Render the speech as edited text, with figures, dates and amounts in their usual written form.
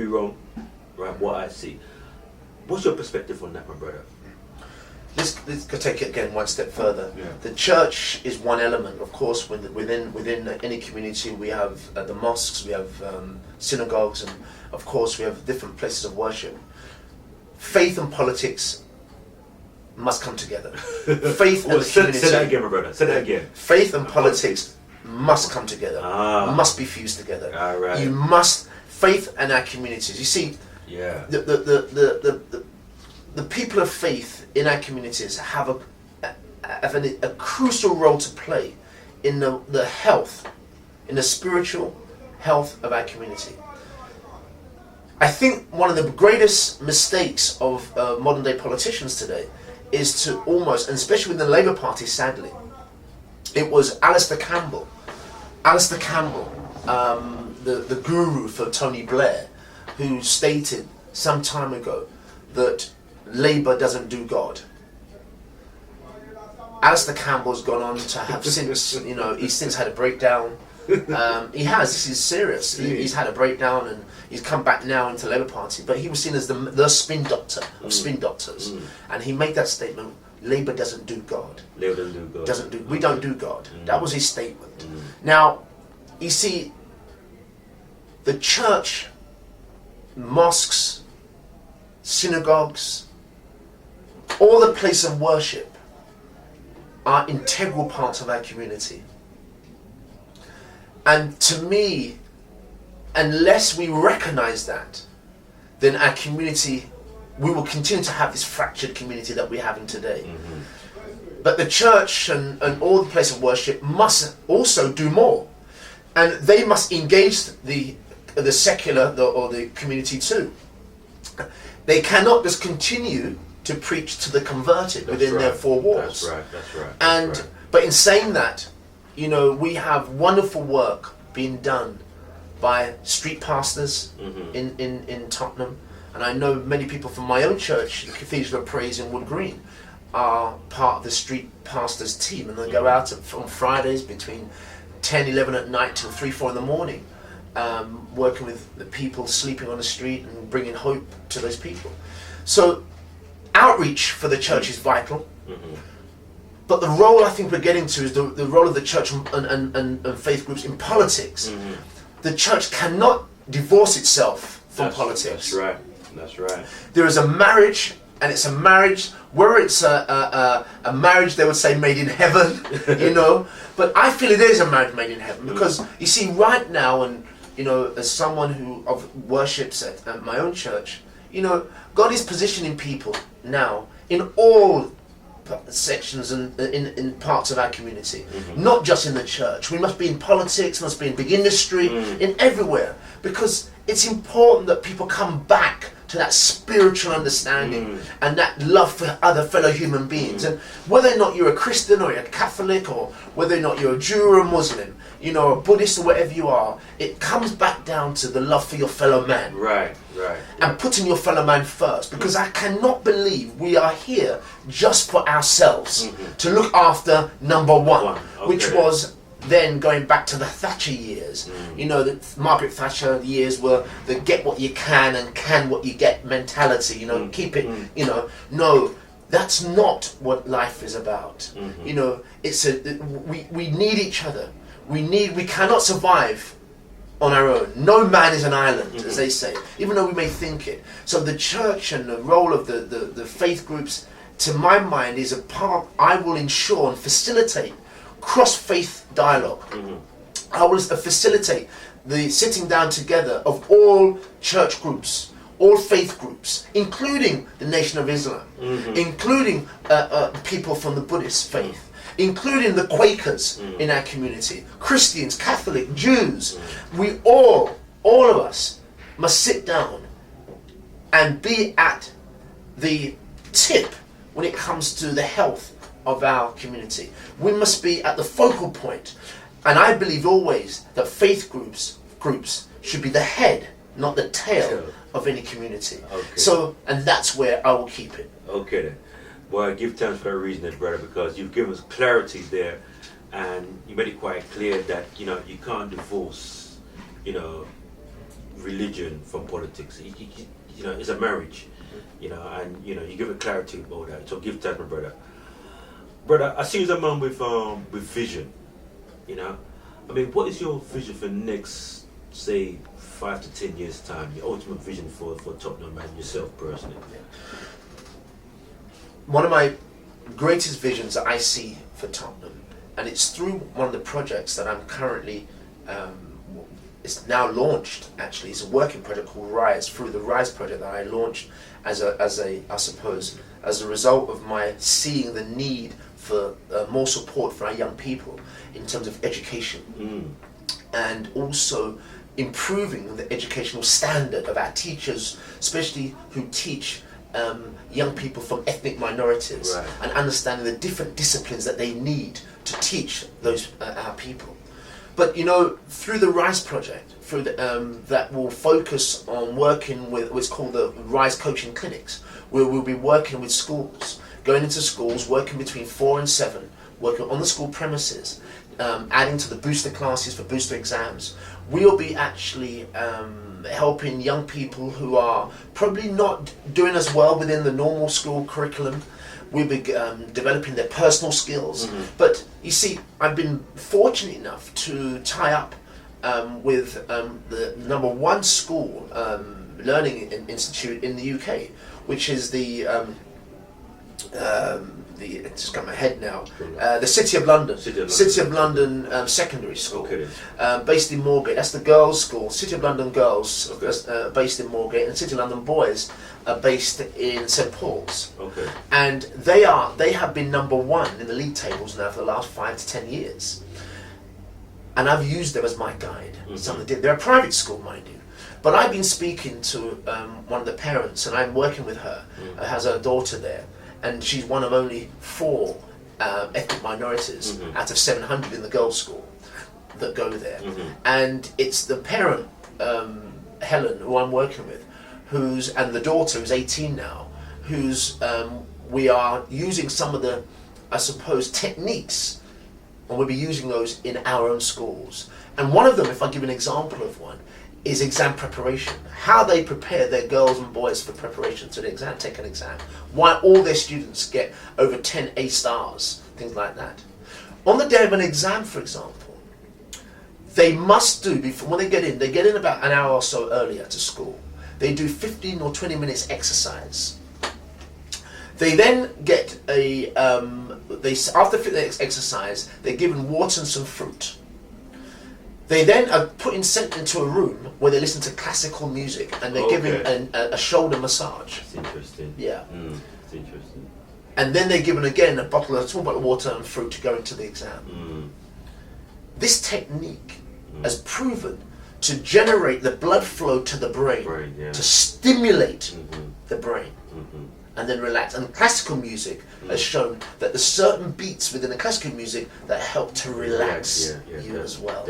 be wrong, right? What I see. What's your perspective on that, my brother? Let's take it again one step further. Yeah. The church is one element, of course. Within any community, we have the mosques, we have synagogues, and of course we have different places of worship. Faith and politics must come together. Faith and the community. Say that again, my brother. Say that again. Faith and politics must come together. Must be fused together. All right. You must faith and our communities. You see, yeah. The people of faith in our communities have a crucial role to play in the health, in the spiritual health of our community. I think one of the greatest mistakes of modern day politicians today is to almost, and especially within the Labour Party, sadly, it was Alistair Campbell, the guru for Tony Blair, who stated some time ago that Labour doesn't do God. Alistair Campbell's gone on to have since, he's since had a breakdown. This is serious. He's had a breakdown and he's come back now into Labour Party. But he was seen as the spin doctor of spin doctors. And he made that statement, Labour doesn't do God. Labour doesn't do God. We don't do God. That was his statement. Now, you see, the church, mosques, synagogues, all the places of worship are integral parts of our community. And to me, unless we recognize that, then our community, we will continue to have this fractured community that we're having today. But the church and all the places of worship must also do more. And they must engage the secular or the community too. They cannot just continue to preach to the converted within their four walls. That's right. But in saying that, we have wonderful work being done by street pastors in Tottenham. And I know many people from my own church, the Cathedral of Praise in Wood Green, are part of the street pastors team. And they go out on Fridays between 10, 11 at night till 3, 4 in the morning, working with the people sleeping on the street and bringing hope to those people. So outreach for the church is vital. But the role I think we're getting to is the role of the church and faith groups in politics. The church cannot divorce itself from politics. That's right. There is a marriage, and it's a marriage, where it's a marriage, they would say, made in heaven, But I feel it is a marriage made in heaven, because you see, right now, and as someone who worships at my own church, God is positioning people now in all sections and in parts of our community, not just in the church. We must be in politics, must be in big industry, in everywhere, because it's important that people come back to that spiritual understanding and that love for other fellow human beings. And whether or not you're a Christian or you're a Catholic, or whether or not you're a Jew or a Muslim, a Buddhist or whatever you are, it comes back down to the love for your fellow man. Right. And putting your fellow man first, because I cannot believe we are here just for ourselves, to look after number one, which was then going back to the Thatcher years. The Margaret Thatcher years were the get what you can and can what you get mentality, keep it, no, that's not what life is about. It's we need each other. We cannot survive on our own. No man is an island, as they say, even though we may think it. So the church and the role of the faith groups, to my mind, is a part I will ensure and facilitate cross-faith dialogue. I will facilitate the sitting down together of all church groups, all faith groups, including the Nation of Islam, including people from the Buddhist faith, including the Quakers in our community, Christians, Catholic, Jews. We all of us must sit down and be at the tip when it comes to the health of our community. We must be at the focal point. And I believe always that faith groups should be the head, not the tail of any community. So, and that's where I will keep it. Okay then. Well, I give thanks for that reason, brother, because you've given us clarity there, and you made it quite clear that you can't divorce religion from politics. You know, it's a marriage. You know, and you know, you give it clarity about that. So give thanks, my brother. Brother, I see you as a man with vision. You know, I mean, what is your vision for the next, say, 5 to 10 years time? Your ultimate vision for Tottenham and yourself personally. One of my greatest visions that I see for Tottenham, and it's through one of the projects that I'm currently, it's now launched actually, it's a working project called Rise, through the Rise project that I launched as a I suppose, as a result of my seeing the need for more support for our young people in terms of education, and also improving the educational standard of our teachers, especially who teach young people from ethnic minorities, right, and understanding the different disciplines that they need to teach those our people. But you know, through the Rise project, through the, that will focus on working with what's called the Rise Coaching Clinics, where we'll be working with schools, going into schools, working between 4 and 7, working on the school premises, adding to the booster classes for booster exams. We'll be actually helping young people who are probably not doing as well within the normal school curriculum. We'll be developing their personal skills. But you see, I've been fortunate enough to tie up with the #1 school learning institute in the UK, which is the it's just got my head now. The City of London. City of London Secondary School, okay, based in Moorgate. That's the girls' school. City of London Girls, okay, based in Moorgate, and City of London Boys are based in St Paul's. Okay. And they have been #1 in the league tables now for the last 5 to 10 years. And I've used them as my guide. They're a private school, mind you. But I've been speaking to one of the parents, and I'm working with her. Has a daughter there, and she's one of only 4 ethnic minorities out of 700 in the girls' school that go there. And it's the parent, Helen, who I'm working with, and the daughter, who's 18 now, we are using some of the, I suppose, techniques, and we'll be using those in our own schools. And one of them, if I give an example of one, is exam preparation. How they prepare their girls and boys for preparation to the exam, take an exam. Why all their students get over 10 A stars, things like that. On the day of an exam, for example, they must do, before when they get in about an hour or so earlier to school. They do 15 or 20 minutes exercise. They then get after the exercise, they're given water and some fruit. They then are sent into a room where they listen to classical music, and they're given a shoulder massage. That's interesting. Yeah. That's interesting. And then they're given again a small bottle of water and fruit to go into the exam. This technique has proven to generate the blood flow to the brain, to stimulate the brain, and then relax. And classical music has shown that there's certain beats within the classical music that help to relax you as well.